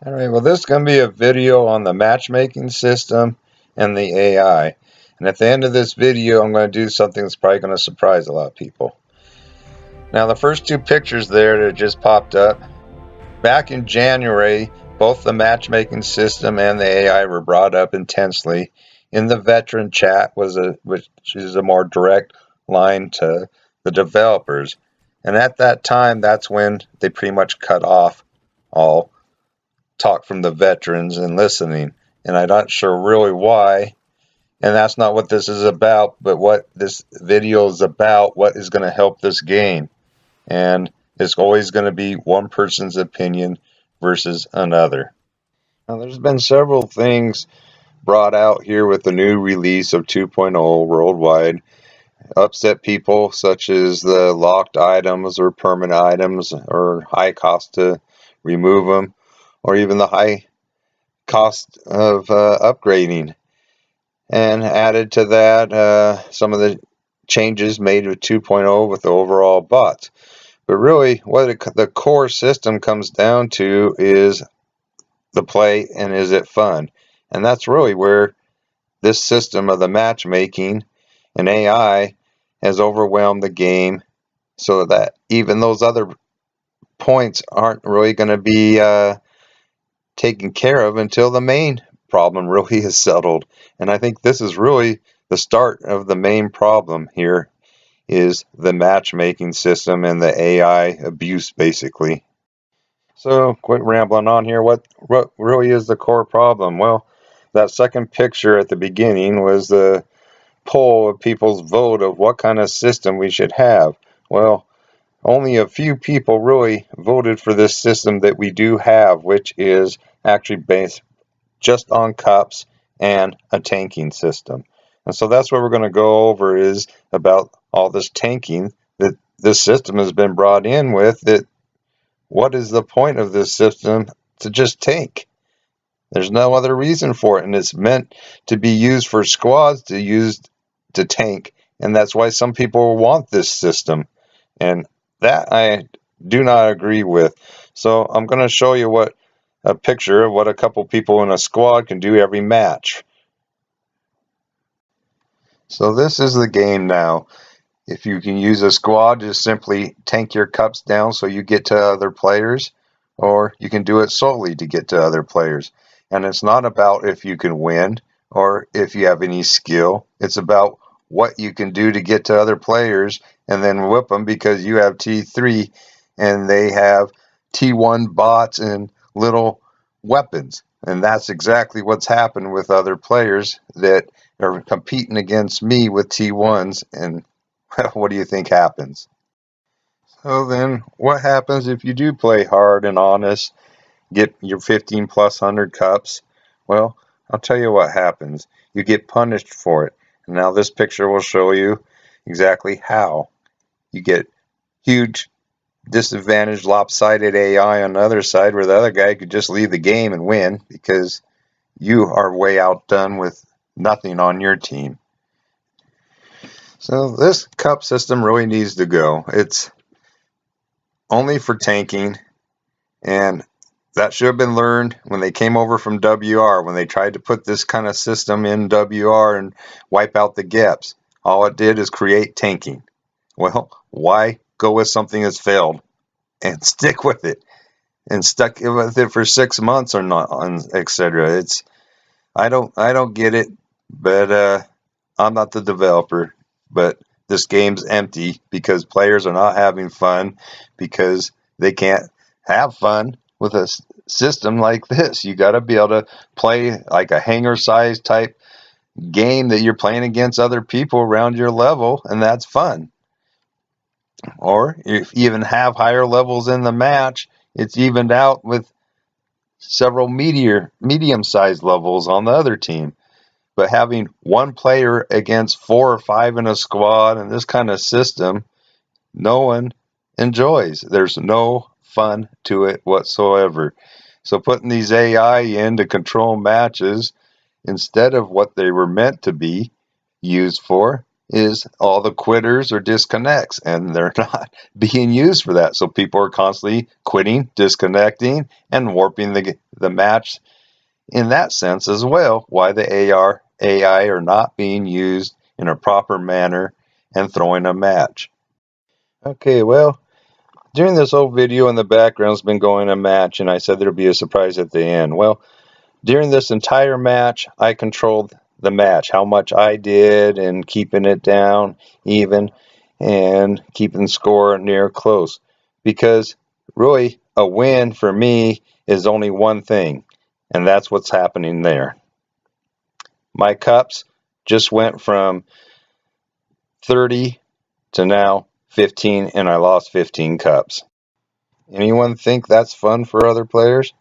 All right, well, this is going to be a video on the matchmaking system and the AI. And at the end of this video, I'm going to do something that's probably going to surprise a lot of people. Now, the first two pictures there that just popped up, back in January, both the matchmaking system and the AI were brought up intensely in the veteran chat, which is a more direct line to the developers. And at that time, that's when they pretty much cut off all talk from the veterans and listening. And I'm not sure really why. And that's not what this is about, but what this video is about, what is going to help this game. And it's always going to be one person's opinion versus another. Now, there's been several things brought out here with the new release of 2.0 worldwide. Upset people, such as the locked items or permanent items, or high cost to remove them, or even the high cost of upgrading. And added to that, some of the changes made with 2.0 with the overall bots. But really, what the core system comes down to is the play, and is it fun? And that's really where this system of the matchmaking and AI has overwhelmed the game, so that even those other points aren't really going to be taken care of until the main problem really is settled. And I think this is really the start of the main problem here, is the matchmaking system and the AI abuse, basically. So, quit rambling on here. What really is the core problem? Well, that second picture at the beginning was the poll of people's vote of what kind of system we should have. Well, only a few people really voted for this system that we do have, which is actually based just on cups and a tanking system. And so that's what we're going to go over, is about all this tanking that this system has been brought in with. That what is the point of this system to just tank? There's no other reason for it, and it's meant to be used for squads to use to tank, and that's why some people want this system, and that I do not agree with. So I'm going to show you a picture of what a couple people in a squad can do every match. So this is the game now. If you can use a squad, just simply tank your cups down so you get to other players, or you can do it solely to get to other players. And it's not about if you can win or if you have any skill. It's about what you can do to get to other players and then whip them because you have T3 and they have T1 bots and little weapons. And that's exactly what's happened with other players that are competing against me with T1s. And what do you think happens? So then, what happens if you do play hard and honest, get your 15 plus 100 cups? Well, I'll tell you what happens. You get punished for it. And now this picture will show you exactly how. You get huge disadvantaged, lopsided AI on the other side, where the other guy could just leave the game and win because you are way outdone with nothing on your team. So this cup system really needs to go. It's only for tanking, and that should have been learned when they came over from WR, when they tried to put this kind of system in WR and wipe out the gaps. All it did is create tanking. Well, why go with something that's failed and stick with it, and stuck with it for 6 months or not, etc. I don't get it, but I'm not the developer. But this game's empty because players are not having fun, because they can't have fun with a system like this. You got to be able to play like a hanger size type game that you're playing against other people around your level, and that's fun. Or if you even have higher levels in the match, it's evened out with several medium-sized levels on the other team. But having one player against 4 or 5 in a squad and this kind of system, no one enjoys. There's no fun to it whatsoever. So putting these AI in to control matches instead of what they were meant to be used for is all the quitters or disconnects, and they're not being used for that. So people are constantly quitting, disconnecting, and warping the match in that sense as well. Why the AI are not being used in a proper manner and throwing a match. Okay, well, during this whole video in the background's been going a match, and I said there'd be a surprise at the end. Well, during this entire match, I controlled the match, how much I did, and keeping it down even, and keeping the score near close. Because really, a win for me is only one thing, and that's what's happening there. My cups just went from 30 to now 15, and I lost 15 cups. Anyone think that's fun for other players?